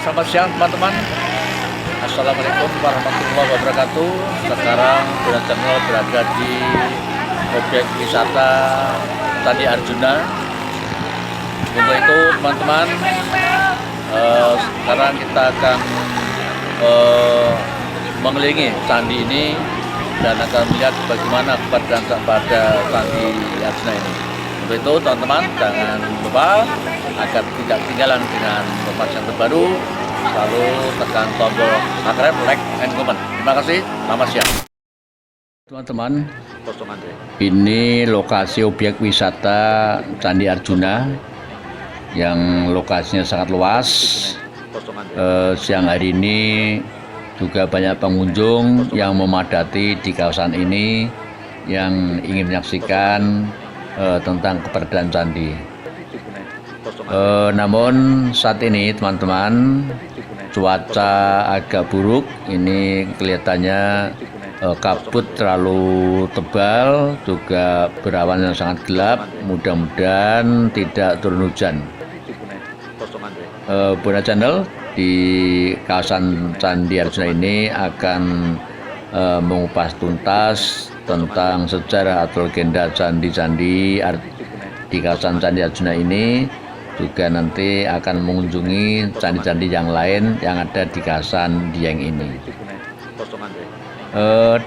Selamat siang teman-teman. Assalamualaikum warahmatullahi wabarakatuh. Sekarang Bunda Channel berada di objek wisata Candi Arjuna. Untuk itu teman-teman, sekarang kita akan mengelilingi candi ini dan akan melihat bagaimana keberadaan pada Candi Arjuna ini. Untuk itu teman-teman, jangan lupa agar tidak ketinggalan dengan informasi yang terbaru, lalu tekan tombol subscribe, like, and comment. Terima kasih, selamat siang. Teman-teman, ini lokasi objek wisata Candi Arjuna yang lokasinya sangat luas. Siang hari ini juga banyak pengunjung yang memadati di kawasan ini yang ingin menyaksikan tentang keberadaan candi. Namun saat ini teman-teman, cuaca agak buruk. Ini kelihatannya kabut terlalu tebal, juga berawan yang sangat gelap. Mudah-mudahan tidak turun hujan. Bunda Channel di kawasan Candi Arjuna ini akan mengupas tuntas tentang sejarah atau legenda candi-candi di kawasan Candi Arjuna ini. Juga nanti akan mengunjungi candi-candi yang lain yang ada di kawasan Dieng ini.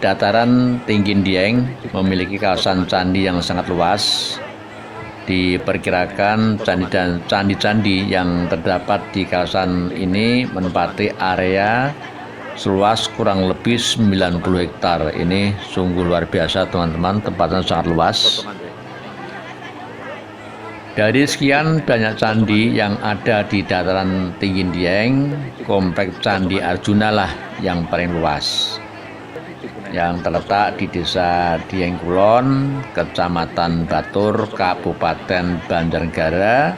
Dataran tinggi Dieng memiliki kawasan candi yang sangat luas. Diperkirakan candi-candi yang terdapat di kawasan ini menempati area seluas kurang lebih 90 hektar. Ini sungguh luar biasa teman-teman, tempatnya sangat luas. Dari sekian banyak candi yang ada di dataran tinggi Dieng, kompleks Candi Arjuna lah yang paling luas, yang terletak di Desa Dieng Kulon, Kecamatan Batur, Kabupaten Banjarnegara,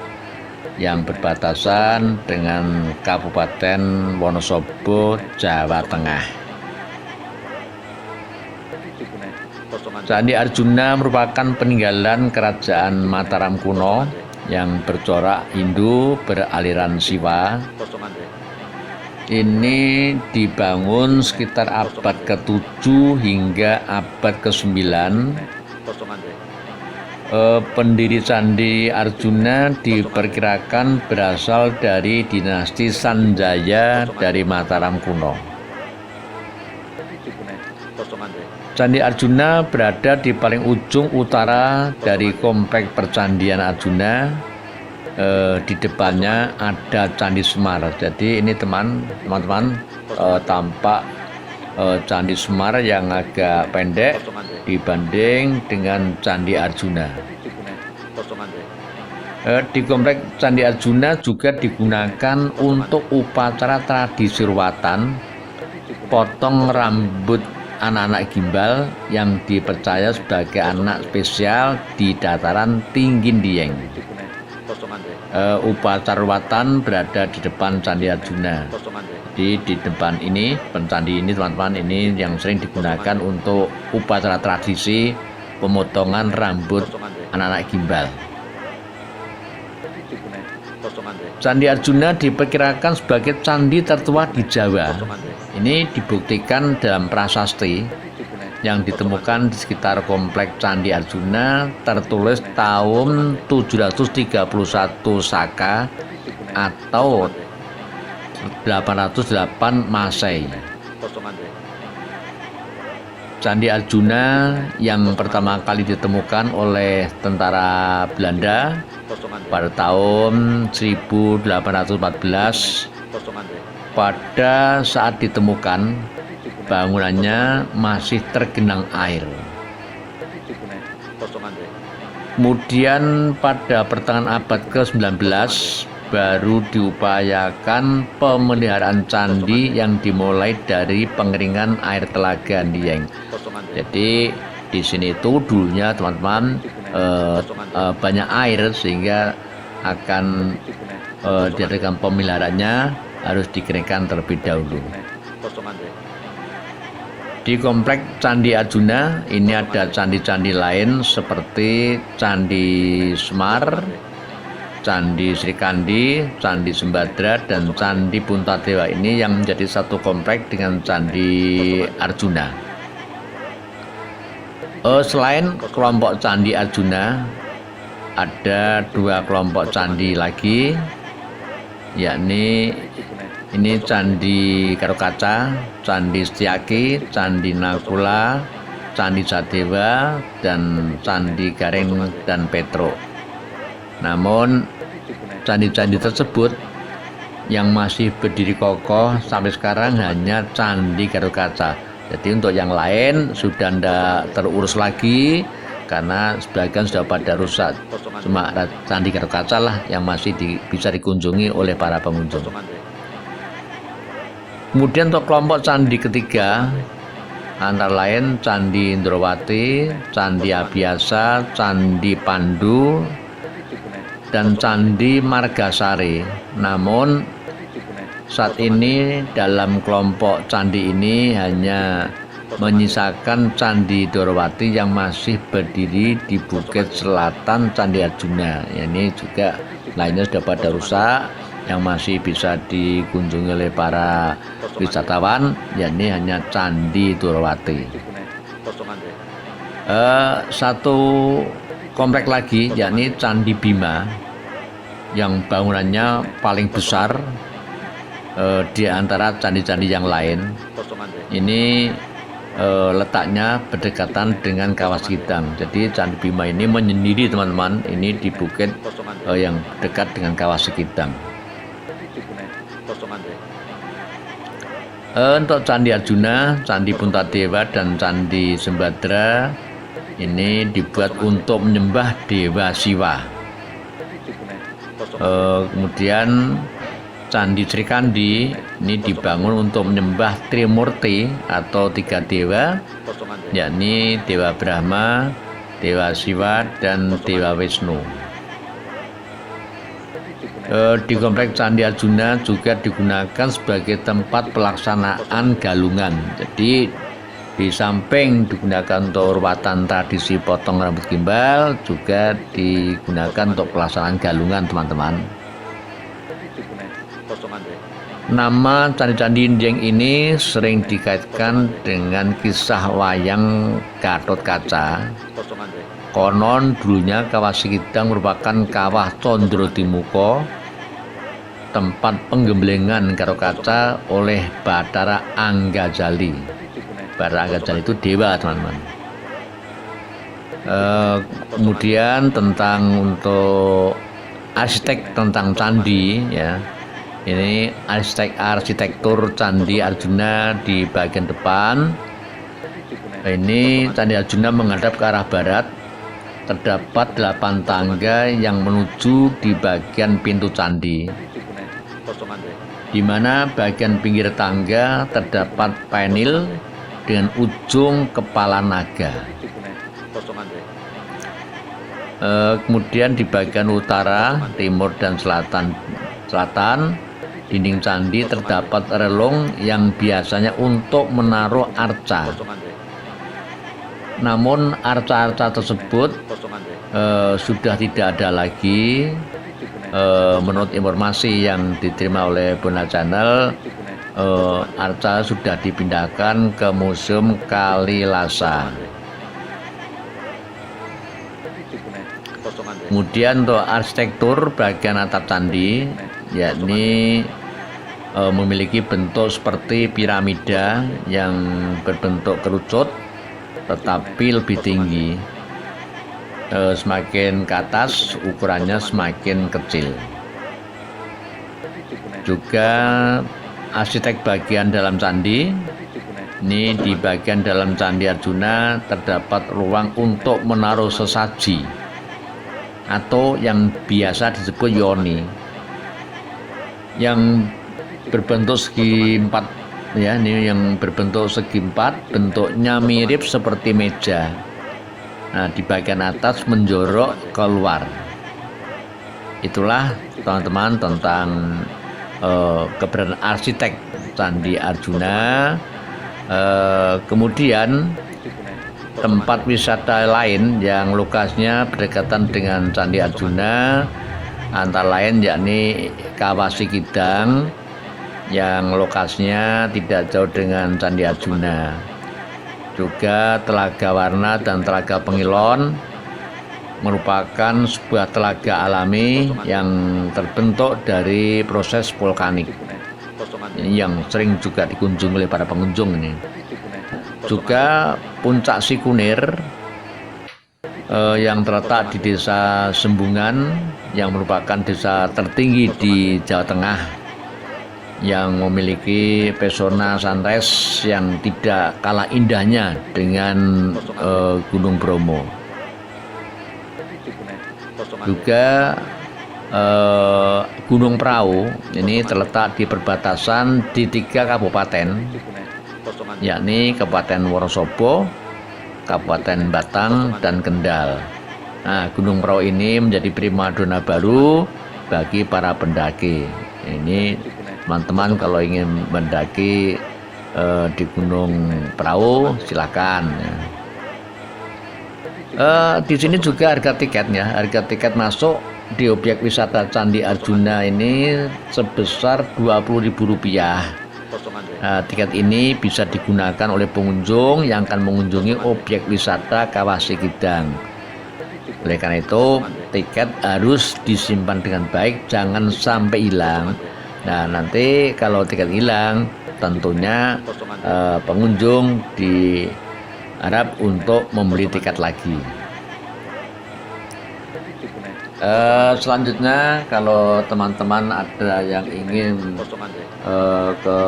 yang berbatasan dengan Kabupaten Wonosobo, Jawa Tengah. Candi Arjuna merupakan peninggalan kerajaan Mataram kuno yang bercorak Hindu beraliran Siwa. Ini dibangun sekitar abad ke-7 hingga abad ke-9. Pendiri Candi Arjuna diperkirakan berasal dari dinasti Sanjaya dari Mataram kuno. Candi Arjuna berada di paling ujung utara dari kompleks Percandian Arjuna. Di depannya ada Candi Semar. Jadi ini teman-teman, tampak Candi Semar yang agak pendek dibanding dengan Candi Arjuna. Di kompleks Candi Arjuna juga digunakan untuk upacara tradisi ruwatan, potong rambut anak-anak gimbal yang dipercaya sebagai anak spesial di dataran tinggi Dieng. Upacara ruwatan berada di depan Candi Arjuna. Jadi di depan ini, candi ini teman-teman, ini yang sering digunakan untuk upacara tradisi pemotongan rambut anak-anak gimbal. Candi Arjuna diperkirakan sebagai candi tertua di Jawa. Ini dibuktikan dalam prasasti yang ditemukan di sekitar kompleks Candi Arjuna, tertulis tahun 731 Saka atau 808 Masehi. Candi Arjuna yang pertama kali ditemukan oleh tentara Belanda pada tahun 1814. Pada saat ditemukan, bangunannya masih tergenang air. Kemudian pada pertengahan abad ke-19 baru diupayakan pemeliharaan candi yang dimulai dari pengeringan air telaga Dieng. Jadi di sini itu dulunya teman-teman banyak air, sehingga akan diadakan pemeliharaannya harus dikeringkan terlebih dahulu. Di kompleks Candi Arjuna ini ada candi-candi lain seperti Candi Semar, Candi Srikandi, Candi Sembadra, dan Candi Puntadewa ini yang menjadi satu komplek dengan Candi Arjuna. Selain kelompok Candi Arjuna, ada 2 kelompok candi lagi, yakni ini Candi Garukaca, Candi Setyaki, Candi Nakula, Candi Jadewa, dan Candi Gareng dan Petro. Namun candi-candi tersebut yang masih berdiri kokoh sampai sekarang hanya Candi Garukaca. Jadi untuk yang lain sudah tidak terurus lagi karena sebagian sudah pada rusak. Cuma Candi Garukaca lah yang masih bisa dikunjungi oleh para pengunjung. Kemudian untuk kelompok candi ketiga antara lain Candi Indrawati, Candi Abhyasa, Candi Pandu, dan Candi Margasari. Namun saat ini dalam kelompok candi ini hanya menyisakan Candi Indrawati yang masih berdiri di Bukit Selatan Candi Arjuna. Ini juga lainnya sudah pada rusak, yang masih bisa dikunjungi oleh para wisatawan, yakni hanya Candi Indrawati. Satu komplek lagi yakni Candi Bima yang bangunannya paling besar di antara candi-candi yang lain. Ini letaknya berdekatan dengan Kawah Sikidang. Jadi Candi Bima ini menyendiri teman-teman, ini di bukit yang dekat dengan Kawah Sikidang. Untuk Candi Arjuna, Candi Puntadewa, dan Candi Sembadra ini dibuat untuk menyembah Dewa Siwa. Kemudian Candi Srikandi ini dibangun untuk menyembah Trimurti atau 3 dewa, yakni Dewa Brahma, Dewa Siwa, dan Dewa Wisnu. Di komplek Candi Arjuna juga digunakan sebagai tempat pelaksanaan galungan. Jadi di samping digunakan untuk ruwatan tradisi potong rambut gimbal, juga digunakan untuk pelaksanaan galungan teman-teman. Nama candi-candi Dieng ini sering dikaitkan dengan kisah wayang Gatotkaca. Konon dulunya Kawah Sikidang merupakan kawah Condrotimuka, tempat penggemblengan Gatotkaca oleh Bathara Anggajali. Bathara Anggajali itu dewa teman-teman. Kemudian tentang untuk arsitek tentang candi ya. Ini arsitektur Candi Arjuna di bagian depan. Ini Candi Arjuna menghadap ke arah barat. Terdapat 8 tangga yang menuju di bagian pintu candi, di mana bagian pinggir tangga terdapat penil dengan ujung kepala naga. Kemudian di bagian utara, timur, dan selatan dinding candi terdapat relung yang biasanya untuk menaruh arca. Namun arca-arca tersebut sudah tidak ada lagi. Menurut informasi yang diterima oleh Bona Channel, arca sudah dipindahkan ke Museum Kalilasa. Kemudian untuk arsitektur bagian atap candi, yakni memiliki bentuk seperti piramida yang berbentuk kerucut tetapi lebih tinggi. Semakin ke atas ukurannya semakin kecil. Juga arsitek bagian dalam candi, ini di bagian dalam Candi Arjuna terdapat ruang untuk menaruh sesaji atau yang biasa disebut yoni, yang berbentuk segi 4 ya. Ini yang berbentuk segi 4, bentuknya mirip seperti meja. Nah, di bagian atas menjorok keluar. Itulah teman-teman tentang keberadaan arsitek Candi Arjuna. Kemudian tempat wisata lain yang lokasinya berdekatan dengan Candi Arjuna antara lain yakni Kawah Sikidang yang lokasinya tidak jauh dengan Candi Arjuna, juga Telaga Warna dan Telaga Pengilon merupakan sebuah telaga alami yang terbentuk dari proses vulkanik ini yang sering juga dikunjungi oleh para pengunjung ini. Juga Puncak Sikunir yang terletak di Desa Sembungan yang merupakan desa tertinggi di Jawa Tengah yang memiliki pesona sunrise yang tidak kalah indahnya dengan Gunung Bromo. Juga Gunung Prau ini terletak di perbatasan di 3 kabupaten, yakni Kabupaten Wonosobo, Kabupaten Batang, dan Kendal. Nah, Gunung Prau ini menjadi primadona baru bagi para pendaki. Ini teman-teman kalau ingin mendaki di Gunung Prau silakan. Di sini juga harga tiketnya, harga tiket masuk di objek wisata Candi Arjuna ini sebesar Rp20.000. Tiket ini bisa digunakan oleh pengunjung yang akan mengunjungi objek wisata Kawah Sikidang. Oleh karena itu, tiket harus disimpan dengan baik, jangan sampai hilang. Nah, nanti kalau tiket hilang, tentunya pengunjung diharap untuk membeli tiket lagi. Selanjutnya, kalau teman-teman ada yang ingin ke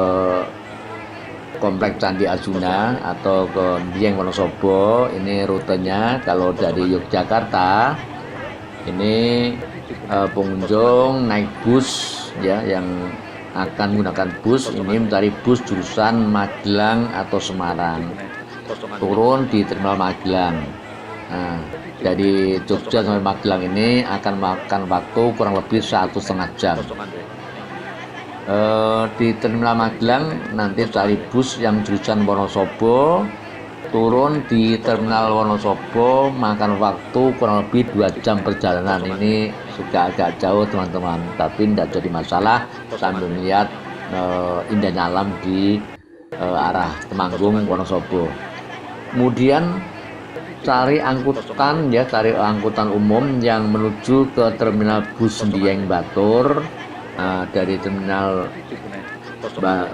Kompleks Candi Arjuna atau ke Dieng Wonosobo, ini rutenya kalau dari Yogyakarta ini pengunjung naik bus ya, yang akan menggunakan bus ini mencari bus jurusan Magelang atau Semarang, turun di Terminal Magelang. Nah, dari Jogja sampai Magelang ini akan makan waktu kurang lebih 1,5 jam. Di Terminal Magelang nanti cari bus yang jurusan Wonosobo, turun di Terminal Wonosobo, makan waktu kurang lebih 2 jam perjalanan. Ini sudah agak jauh teman-teman, tapi tidak jadi masalah sambil melihat indahnya alam di arah Temanggung, Wonosobo. Kemudian cari angkutan ya, cari angkutan umum yang menuju ke Terminal Bus Dieng Batur. Dari Terminal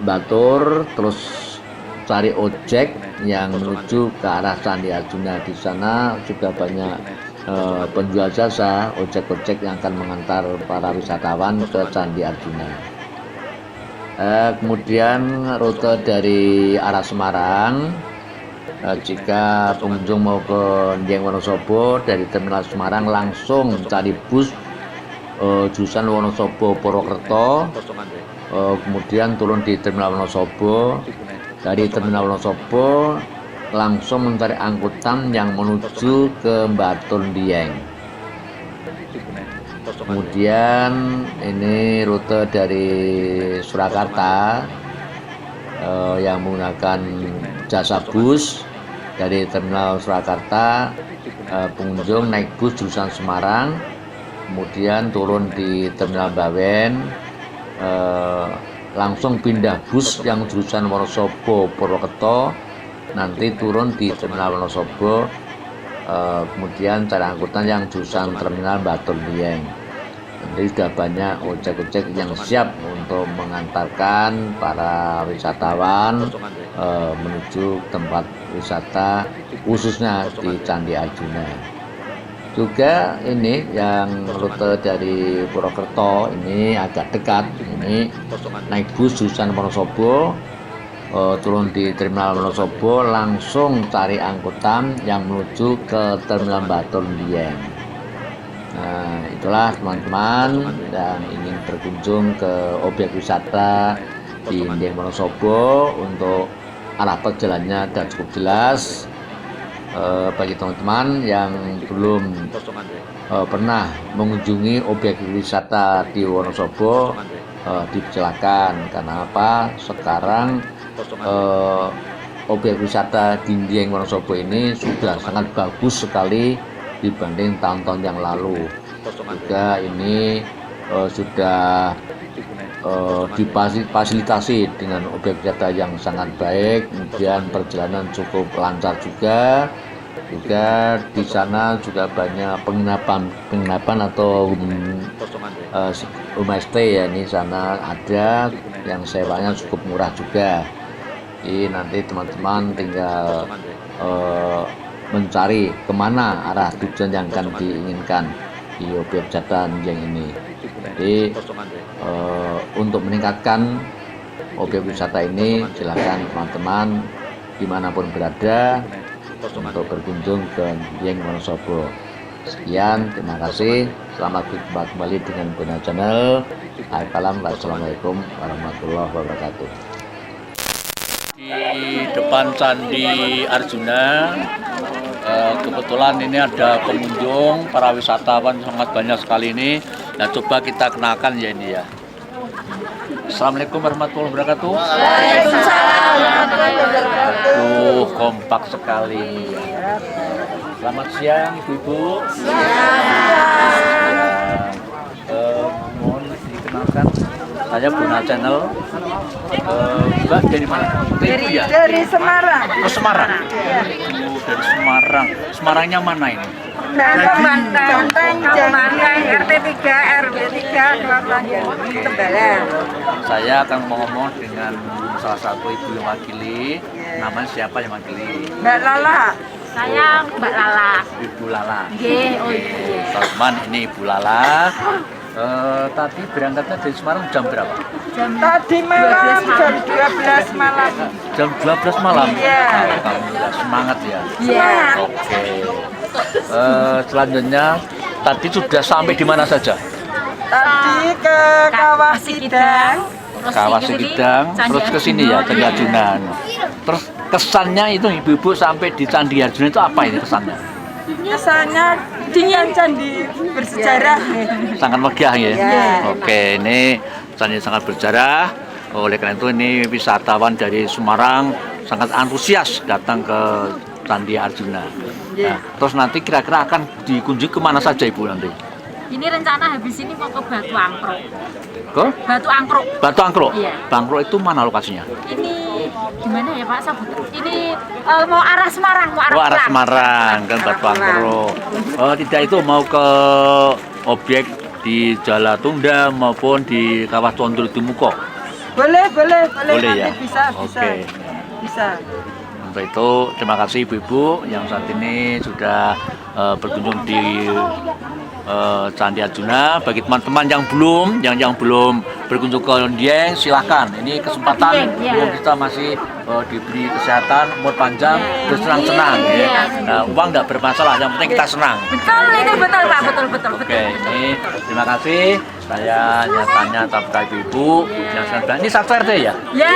Batur terus cari ojek yang menuju ke arah Candi Arjuna. Di sana juga banyak penjual jasa ojek-ojek yang akan mengantar para wisatawan ke Candi Arjuna. Kemudian rute dari arah Semarang, jika pengunjung mau ke Dieng Wonosobo, dari Terminal Semarang langsung cari bus jurusan Wonosobo Purwokerto, kemudian turun di Terminal Wonosobo. Dari Terminal Wonosobo langsung mencari angkutan yang menuju ke Batur Dieng. Kemudian ini rute dari Surakarta yang menggunakan jasa bus. Dari Terminal Surakarta pengunjung naik bus jurusan Semarang, kemudian turun di Terminal Bawen, langsung pindah bus yang jurusan Wonosobo Purwokerto, nanti turun di Terminal Wonosobo, kemudian cari angkutan yang jurusan Terminal Batur Dieng. Nanti sudah banyak ojek-ojek yang siap untuk mengantarkan para wisatawan menuju tempat wisata khususnya di Candi Arjuna. Juga ini yang rute dari Purwokerto ini agak dekat, ini naik bus jurusan Wonosobo, turun di Terminal Wonosobo, langsung cari angkutan yang menuju ke Terminal Batur Dieng. Nah, itulah teman-teman yang ingin berkunjung ke objek wisata di Dieng Wonosobo. Untuk arah perjalanannya dan cukup jelas. Bagi teman-teman yang belum pernah mengunjungi objek wisata di Wonosobo, dipersilakan. Karena apa? Sekarang objek wisata di Dieng Wonosobo ini sudah sangat bagus sekali dibanding tahun-tahun yang lalu. juga ini sudah difasilitasi dengan objek wisata yang sangat baik, kemudian perjalanan cukup lancar juga di sana juga banyak penginapan atau homestay ya, ini sana ada yang sewanya cukup murah juga. Jadi nanti teman-teman tinggal mencari kemana arah tujuan yang akan diinginkan di objek wisata Njeng ini. Jadi untuk meningkatkan objek wisata ini silakan teman-teman dimanapun berada untuk berkunjung ke Njeng Wonosobo. Sekian, terima kasih. Selamat berjumpa kembali dengan Bona Channel. Assalamualaikum warahmatullahi wabarakatuh. Di depan Candi Arjuna, kebetulan ini ada pengunjung, para wisatawan sangat banyak sekali ini. Nah, coba kita kenalkan ya ini ya. Assalamualaikum warahmatullahi wabarakatuh. Waalaikumsalam warahmatullahi wabarakatuh. Kompak sekali. Selamat siang, Ibu-ibu. Mohon dikenalkan, saya Bona Channel. Mbak dari mana? Dari Semarang. Oh, Semarang. Dari Semarang. Semarangnya mana ini? Banteng, RT 3, RW 3, Kelapa Tembalang. Saya akan ngomong dengan salah satu ibu yang wakili. Namanya siapa yang wakili? Mbak Lala. Saya Mbak Lala. Ibu Lala. Nggih, oh iya. Teman, ini Ibu Lala. Tadi berangkatnya dari Semarang jam berapa? Tadi malam jam 12 malam. Jam 12 malam? Iya. Alhamdulillah, semangat ya? Iya. Oke. Selanjutnya, tadi sudah sampai di mana saja? Tadi ke Kawah Sidang. Kawah Sikidang, terus ke sini ya, Candi Arjuna. Terus kesannya itu ibu-ibu sampai di Candi Arjuna itu apa ini kesannya? Kesannya dingin, candi bersejarah. Sangat megah ya? Iya. Oke, ini candi sangat bersejarah. Oleh karena itu ini wisatawan dari Semarang sangat antusias datang ke Candi Arjuna. Nah, terus nanti kira-kira akan dikunjungi kemana saja Ibu nanti? Ini rencana habis ini mau ke Batu Angkruk. Ke? Batu Angkruk. Batu Angkruk? Iya. Batu Angkruk itu mana lokasinya? Ini gimana ya Pak Sabut? Ini mau arah Semarang, mau arah Oh, arah Pulang. Semarang kan Batu Angkruk. Oh, tidak, itu mau ke objek di Jalatunda maupun di Kawah Condro Dumuko. Boleh Boleh nanti ya? bisa. Oke. Bisa. Untuk itu terima kasih ibu-ibu yang saat ini sudah berkunjung di Candi Arjuna. Bagi teman-teman yang belum berkunjung ke Njeng, silakan. Ini kesempatan belum kita masih diberi kesehatan, umur panjang, bersenang-senang ya. Nah, uang tidak bermasalah, yang penting kita senang. Betul ini betul Pak, betul. Oke, ini terima kasih. Saya nyatanya tabrak ibu yang sedang ini satu RT ya? Ya.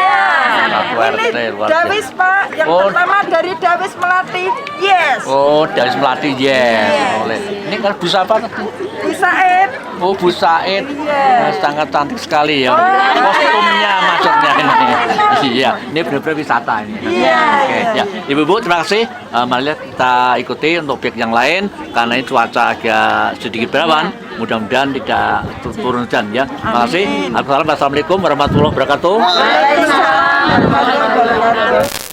Satu RT luar biasa. Dawis Pak, yang Oh. pertama dari Dawis Melati. Yes. Oh, dari Melati ya. Yes. Oleh. Ini kan bus apa tadi? Bu Said. Oh, Bu Said. Iya. Sangat cantik sekali ya. Kostumnya maksudnya ini. Iya, ini benar-benar wisata ini. Iya. Oke, ya. Ibu-ibu terima kasih. Mari kita ikuti untuk objek yang lain karena ini cuaca agak sedikit berawan. Mudah-mudahan tidak turun hujan ya. Terima kasih. Assalamualaikum warahmatullahi wabarakatuh. Waalaikumsalam warahmatullahi wabarakatuh.